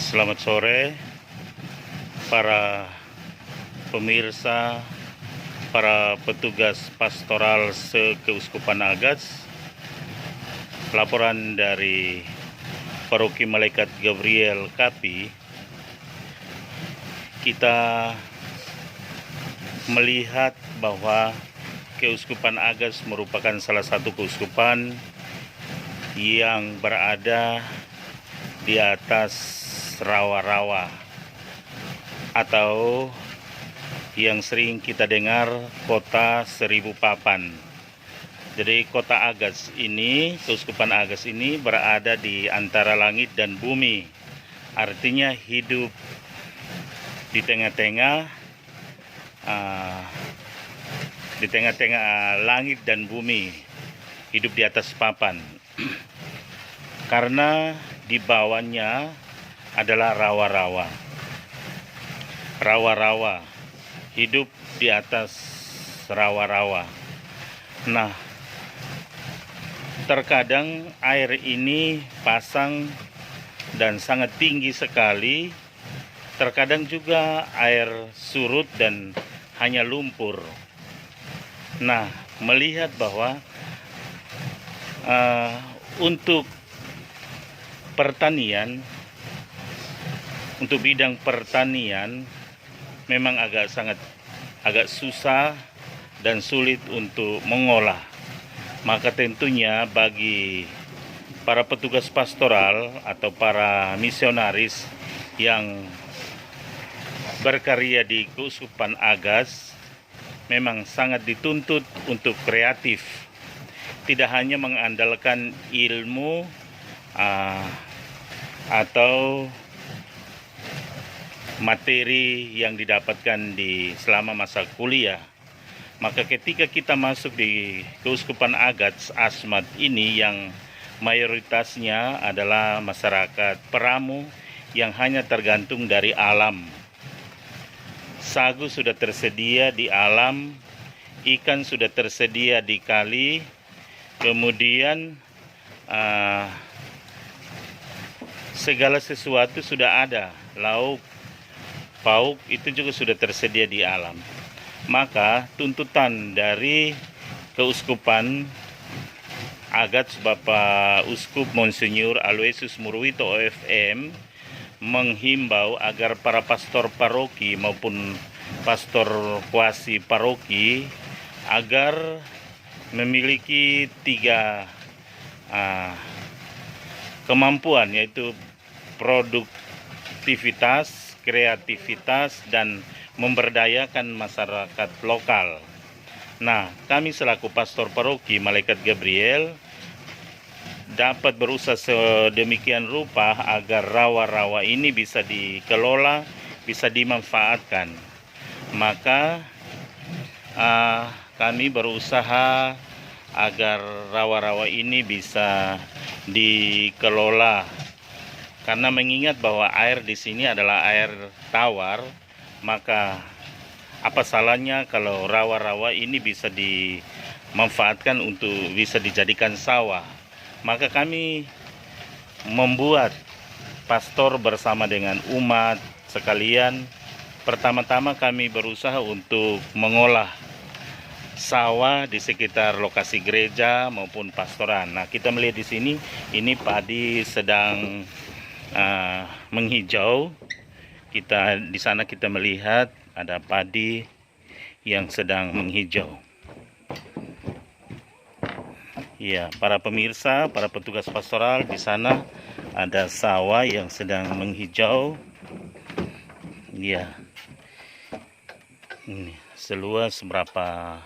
Selamat sore para pemirsa, para petugas pastoral Sekeuskupan Agats. Laporan dari Paroki Malaikat Gabriel Kapi, kita melihat bahwa Keuskupan Agats merupakan salah satu keuskupan yang berada di atas rawa-rawa atau yang sering kita dengar kota seribu papan. Jadi kota Agats ini, Keuskupan Agats ini berada di antara langit dan bumi. Artinya hidup di tengah-tengah langit dan bumi, hidup di atas papan. Karena di bawahnya adalah rawa-rawa. Rawa-rawa, hidup di atas rawa-rawa. Nah, terkadang air ini pasang dan sangat tinggi sekali. Terkadang juga air surut dan hanya lumpur. Nah, melihat bahwa untuk pertanian, untuk bidang pertanian memang agak susah dan sulit untuk mengolah. Maka tentunya bagi para petugas pastoral atau para misionaris yang berkarya di Keuskupan Agats memang sangat dituntut untuk kreatif, tidak hanya mengandalkan ilmu atau materi yang didapatkan selama masa kuliah. Maka ketika kita masuk di Keuskupan Agats Asmat ini, yang mayoritasnya adalah masyarakat Peramu yang hanya tergantung dari alam. Sagu sudah tersedia di alam, ikan sudah tersedia di kali, kemudian segala sesuatu sudah ada, lauk, pauk itu juga sudah tersedia di alam. Maka tuntutan dari Keuskupan Agats Bapak Uskup Monsinyur Aloysius Murwito OFM menghimbau agar para pastor paroki maupun pastor kuasi paroki agar memiliki 3 kemampuan, yaitu produktivitas, kreativitas, dan memberdayakan masyarakat lokal. Nah, kami selaku pastor paroki Malaikat Gabriel dapat berusaha sedemikian rupa agar rawa-rawa ini bisa dikelola, bisa dimanfaatkan. Maka kami berusaha agar rawa-rawa ini bisa dikelola, karena mengingat bahwa air di sini adalah air tawar, maka apa salahnya kalau rawa-rawa ini bisa dimanfaatkan untuk bisa dijadikan sawah. Maka kami membuat pastor bersama dengan umat sekalian, pertama-tama kami berusaha untuk mengolah sawah di sekitar lokasi gereja maupun pastoran. Nah, kita melihat di sini, ini padi sedang menghijau. Di sana kita melihat ada padi yang sedang menghijau. Ya, para pemirsa, para petugas pastoral, di sana ada sawah yang sedang menghijau. Ya, ini seluas berapa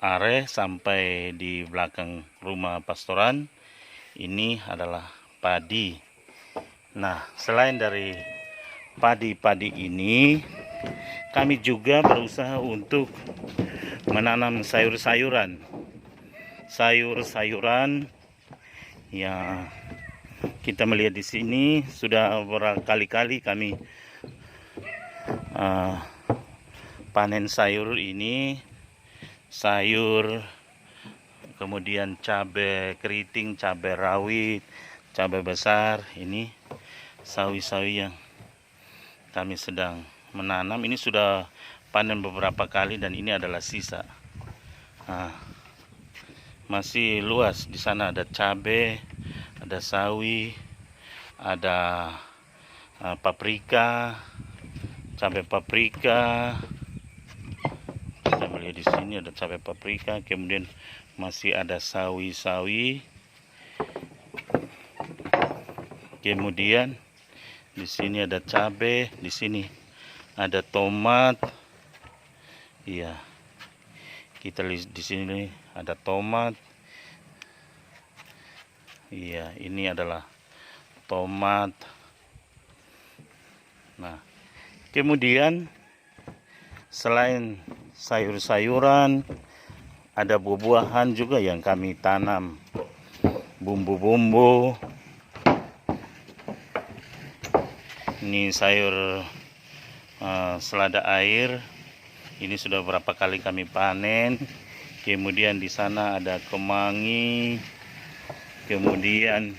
are sampai di belakang rumah pastoran ini adalah padi. Nah, selain dari padi-padi ini, kami juga berusaha untuk menanam sayur-sayuran. Sayur-sayuran ya, kita melihat di sini sudah berkali-kali kami panen sayur ini. Sayur, kemudian cabai keriting, cabai rawit, cabai besar ini sawi-sawi yang kami sedang menanam. Ini sudah panen beberapa kali dan ini adalah sisa. Nah, masih luas. Di sana ada cabai, ada sawi, ada paprika, cabai paprika. Kita melihat di sini ada cabai paprika, kemudian masih ada sawi-sawi. Kemudian di sini ada cabai, di sini ada tomat. Iya. Kita lihat di sini ada tomat. Iya, ini adalah tomat. Nah, kemudian selain sayur-sayuran, ada buah-buahan juga yang kami tanam. Bumbu-bumbu. Ini sayur selada air. Ini sudah berapa kali kami panen. Kemudian di sana ada kemangi. Kemudian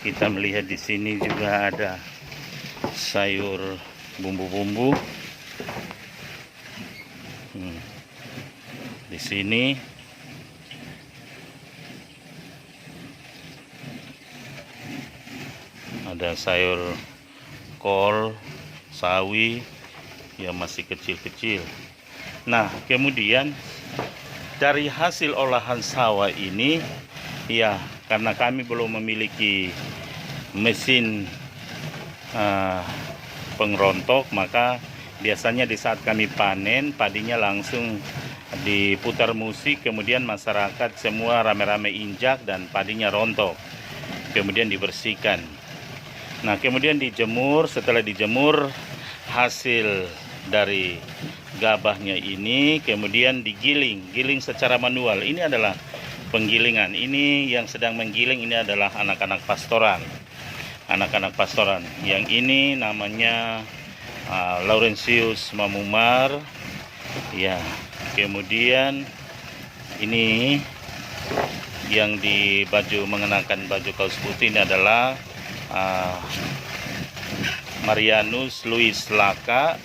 kita melihat di sini juga ada sayur bumbu-bumbu. Di sini ada sayur kol, sawi yang masih kecil-kecil. Nah, kemudian dari hasil olahan sawah ini, ya karena kami belum memiliki mesin pengrontok, maka biasanya di saat kami panen, padinya langsung diputar musik, kemudian masyarakat semua rame-rame injak dan padinya rontok, kemudian dibersihkan. Nah, kemudian dijemur. Setelah dijemur, hasil dari gabahnya ini kemudian giling secara manual. Ini adalah penggilingan. Ini yang sedang menggiling ini adalah anak-anak pastoran. Anak-anak pastoran. Yang ini namanya Laurentius Mamumar. Ya. Kemudian ini yang mengenakan baju kaos putih ini adalah Marianus Louis Laka.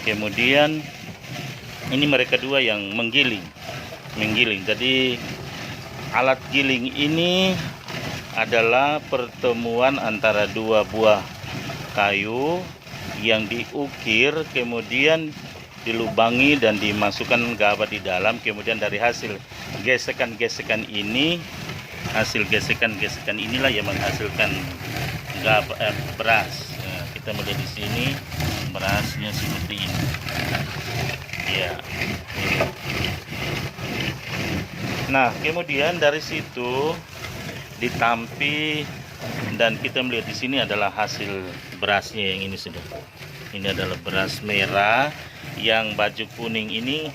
Kemudian ini mereka dua yang menggiling. Jadi alat giling ini adalah pertemuan antara dua buah kayu yang diukir, kemudian dilubangi dan dimasukkan gabah di dalam. Kemudian dari hasil gesekan-gesekan ini, hasil gesekan-gesekan inilah yang menghasilkan beras. Nah, kita melihat di sini berasnya seperti ini. Ya. Nah, kemudian dari situ ditampi dan kita melihat di sini adalah hasil berasnya yang ini sudah. Ini adalah beras merah, yang baju kuning ini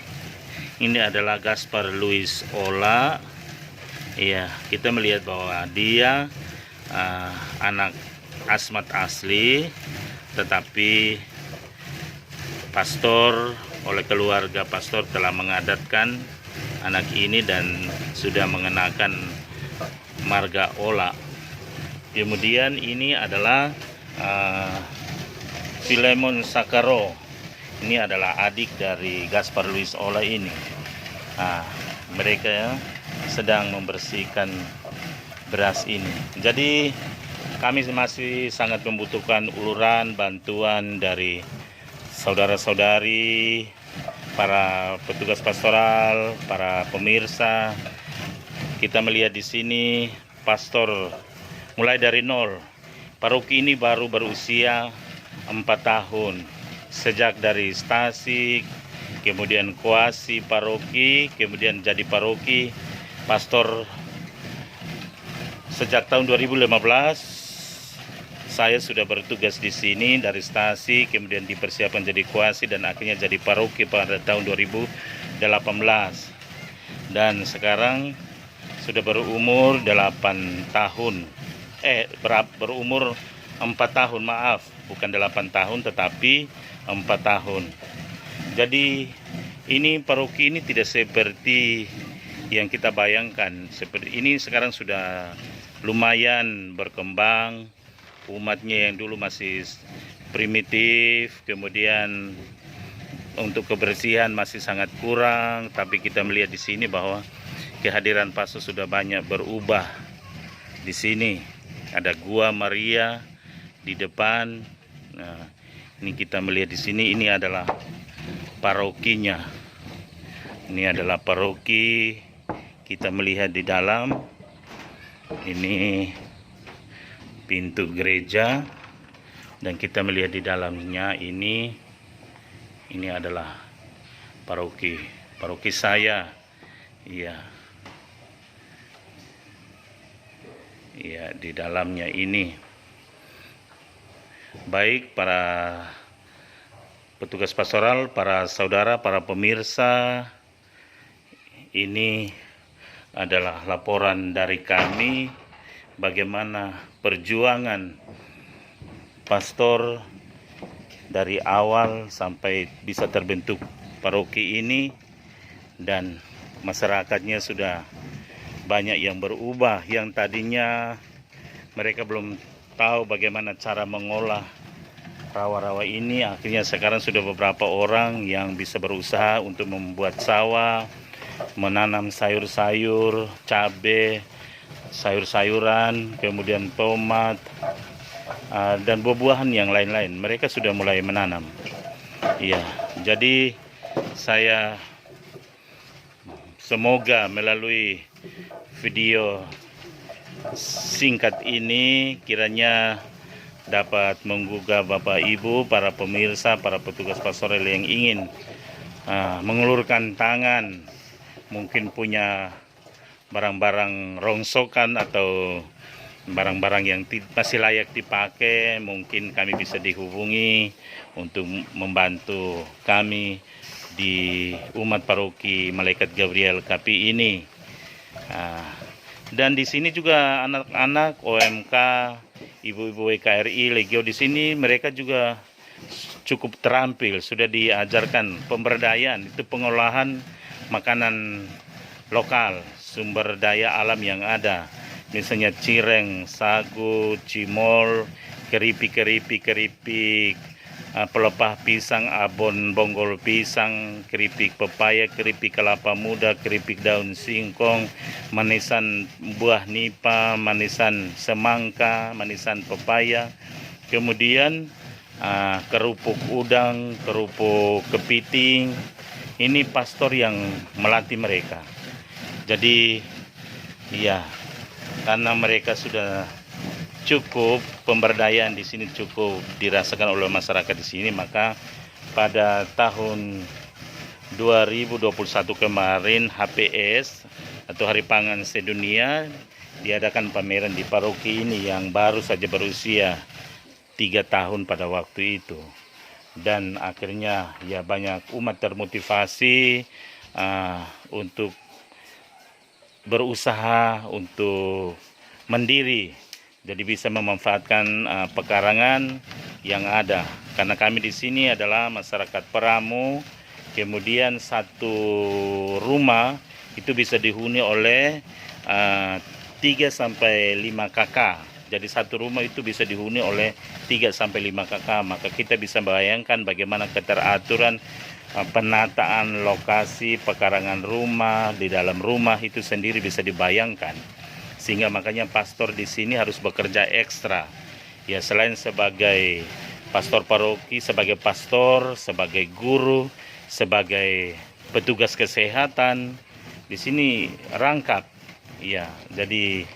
adalah Gaspar Luis Ola. Iya, kita melihat bahwa dia anak Asmat asli, tetapi pastor oleh keluarga pastor telah mengadatkan anak ini dan sudah mengenakan marga Ola. Kemudian ini adalah Filemon Sakaro. Ini adalah adik dari Gaspar Luis Ola ini. Mereka sedang membersihkan beras ini. Jadi kami masih sangat membutuhkan uluran bantuan dari saudara-saudari, para petugas pastoral, para pemirsa. Kita melihat di sini pastor mulai dari nol. Paroki ini baru berusia 4 tahun. Sejak dari stasi, kemudian kuasi paroki, kemudian jadi paroki, pastor sejak tahun 2015 saya sudah bertugas di sini dari stasi, kemudian dipersiapkan jadi kuasi dan akhirnya jadi paroki pada tahun 2018. Dan sekarang sudah berumur 8 tahun. Berumur 4 tahun, maaf, bukan 8 tahun tetapi 4 tahun. Jadi ini paroki ini tidak seperti yang kita bayangkan. Seperti ini sekarang sudah lumayan berkembang. umatnya yang dulu masih primitif, kemudian untuk kebersihan masih sangat kurang, tapi kita melihat di sini bahwa kehadiran pastor sudah banyak berubah. Di sini ada gua Maria di depan. Nah, ini kita melihat di sini, ini adalah parokinya. Ini adalah paroki. Kita melihat di dalam. Ini pintu gereja dan kita melihat di dalamnya ini adalah paroki saya. Iya. Iya, di dalamnya ini. Baik para petugas pastoral, para saudara, para pemirsa, ini adalah laporan dari kami bagaimana perjuangan pastor dari awal sampai bisa terbentuk paroki ini, dan masyarakatnya sudah banyak yang berubah. Yang tadinya mereka belum tahu bagaimana cara mengolah rawa-rawa ini, akhirnya sekarang sudah beberapa orang yang bisa berusaha untuk membuat sawah, menanam sayur-sayur, cabai, sayur-sayuran, kemudian tomat, dan buah-buahan yang lain-lain. Mereka sudah mulai menanam. Iya, jadi saya semoga melalui video singkat ini kiranya dapat menggugah Bapak Ibu, para pemirsa, para petugas pastoral yang ingin mengulurkan tangan, mungkin punya barang-barang rongsokan atau barang-barang yang masih layak dipakai, mungkin kami bisa dihubungi untuk membantu kami di umat paroki Malaikat Gabriel KPI ini. Dan di sini juga anak-anak OMK, ibu-ibu WKRI Legio di sini, mereka juga cukup terampil, sudah diajarkan pemberdayaan, itu pengolahan makanan lokal, sumber daya alam yang ada, misalnya cireng, sagu, cimol, keripik, pelepah pisang, abon bonggol pisang, keripik pepaya, keripik kelapa muda, keripik daun singkong, manisan buah nipa, manisan semangka, manisan pepaya, kemudian kerupuk udang, kerupuk kepiting. Ini pastor yang melatih mereka. Jadi ya, karena mereka sudah cukup, pemberdayaan di sini cukup dirasakan oleh masyarakat di sini, maka pada tahun 2021 kemarin HPS atau Hari Pangan Sedunia diadakan pameran di paroki ini yang baru saja berusia 3 tahun pada waktu itu. Dan akhirnya ya banyak umat termotivasi untuk berusaha untuk mandiri, jadi bisa memanfaatkan pekarangan yang ada. Karena kami di sini adalah masyarakat Peramu, kemudian satu rumah itu bisa dihuni oleh 3 sampai 5 kakak. Jadi satu rumah itu bisa dihuni oleh 3 sampai 5 kakak. Maka kita bisa bayangkan bagaimana keteraturan penataan lokasi pekarangan rumah di dalam rumah itu sendiri bisa dibayangkan. Sehingga makanya pastor di sini harus bekerja ekstra. Ya, selain sebagai pastor paroki, sebagai pastor, sebagai guru, sebagai petugas kesehatan, di sini rangkap. Ya, jadi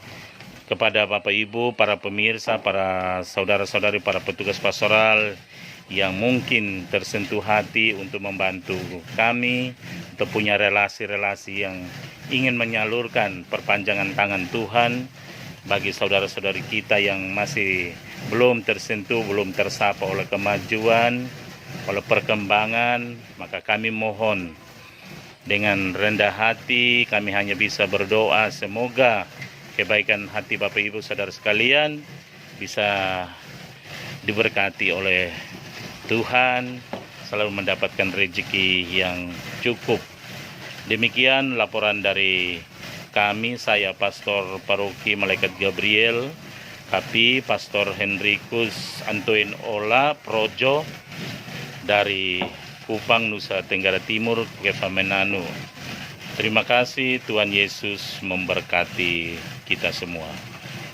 kepada Bapak Ibu, para pemirsa, para saudara-saudari, para petugas pastoral yang mungkin tersentuh hati untuk membantu kami, untuk punya relasi-relasi yang ingin menyalurkan perpanjangan tangan Tuhan bagi saudara-saudari kita yang masih belum tersentuh, belum tersapa oleh kemajuan, oleh perkembangan, maka kami mohon dengan rendah hati, kami hanya bisa berdoa semoga kebaikan hati Bapak Ibu saudara sekalian bisa diberkati oleh Tuhan, selalu mendapatkan rezeki yang cukup. Demikian laporan dari kami, saya Pastor Paroki Malaikat Gabriel tapi Pastor Henrikus Antoin Ola Projo dari Kupang, Nusa Tenggara Timur, Kepamenanu. Terima kasih, Tuhan Yesus memberkati kita semua.